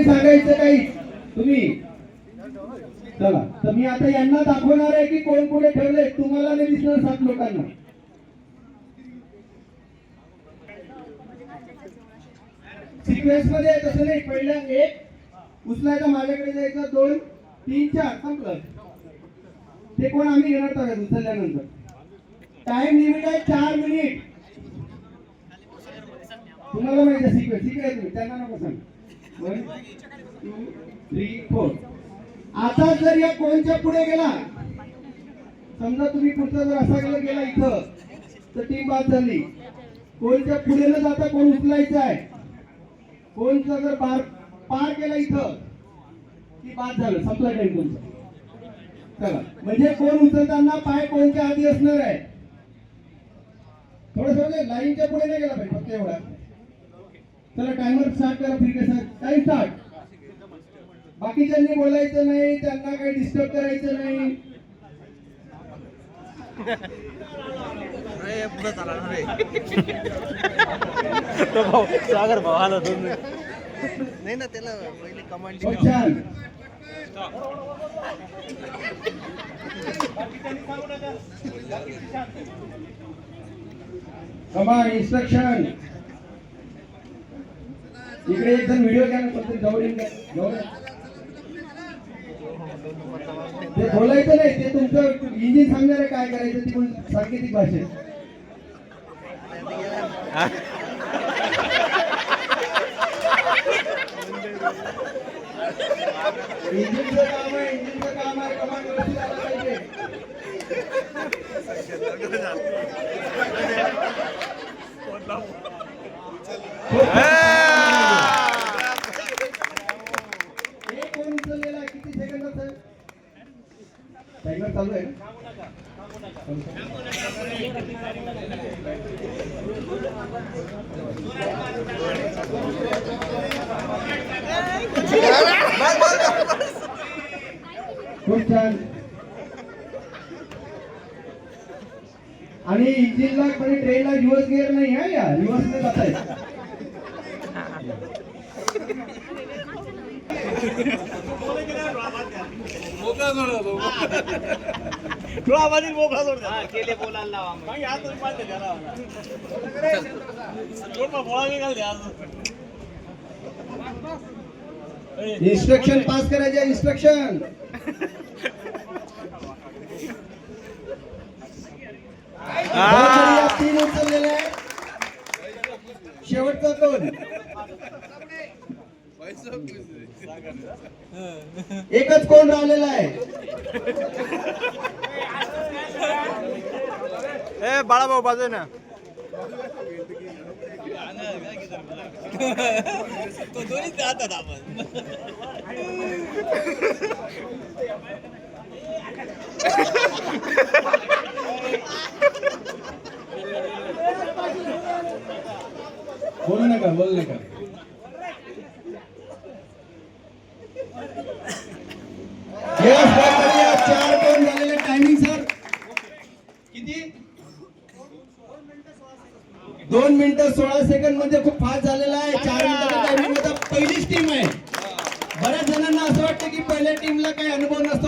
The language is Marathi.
सांगायचं काही तुम्ही चला. तर मी आता यांना दाखवणार आहे की कोण पुढे ठेवले. तुम्हाला नाही दिसणार 7 लोकांना. सिक्वेन्स मध्ये तसं नाही. पहिला 1 उचलायचा, माझ्याकडे जायचं, 2 3 4 संपलं. ते कोण आम्ही घेणार का उचलल्यानंतर. टाइम लिमिट आहे 4 मिनिट. तुम्हाला माहिती आहे सिक्वेन्स. ठीक आहे, तुम्ही त्यांना नको सांग. 1 2 3 4. आता जर या कोणच्या पुढे गेला, समजा तुम्ही पुढचा जर असा गेला इथं, तर टीम बाद झाली. कोणच्या पुढे न जाता कोण उचलायचं आहे. कोणचा जर पार केला इथं की बाद झालं, संपला टाइम कोणचा. चला, म्हणजे कोण उचलताना पाय कोणच्या आधी असणार आहे. थोडं लाईनच्या पुढे नाही गेला पाहिजे, फक्त एवढा. चला टायमर स्टार्ट करा. फ्री कसा टाइम स्टार्ट. बाकीच्यांनी बोलायचं नाही, त्यांना काही डिस्टर्ब करायचं नाही. सागर भाऊ आला नाही ना, त्याला पहिले कमांड. Command instruction. इकडे एक जण व्हिडिओ घ्या ना, जवळ ते बोलायचं नाही. ते तुमचं इंजिन सांगणार आहे काय करायचं, ती पण सांकेतिक भाषेत. इंजिनचं काम आहे, इंजिनचं काम आहे. कमांड व्यवस्थित आला पाहिजे. कोण उचललेला आहे, किती सेकंदात आहे. टाइमर चालू आहे ना. खूप छान. आणि इंजिनला म्हणजे ट्रेनला रिव्हर्स गिअर नाही आहे. या रिव्हर्स ने जात आहे. इन्स्ट्रक्शन पास करायचे. इन्स्ट्रक्शन तीन उचललेले आहे. शेवटचा कोण. एकच कोण राहिलेला आहे. ए बाळाभाऊ बाजू ना. तो दोन्ही जातात आपण. बोलू नका, बोलू नका. चार कोण झालेले. टायमिंग सर किती. 2 मिनिटं 16 सेकंड मध्ये खूप फास्ट झालेला आहे. 4 मिनिटाच्या टायमिंग मध्ये पहिलीच टीम आहे. बऱ्याच जणांना असं वाटतं की पहिल्या टीमला काही अनुभव नसतो.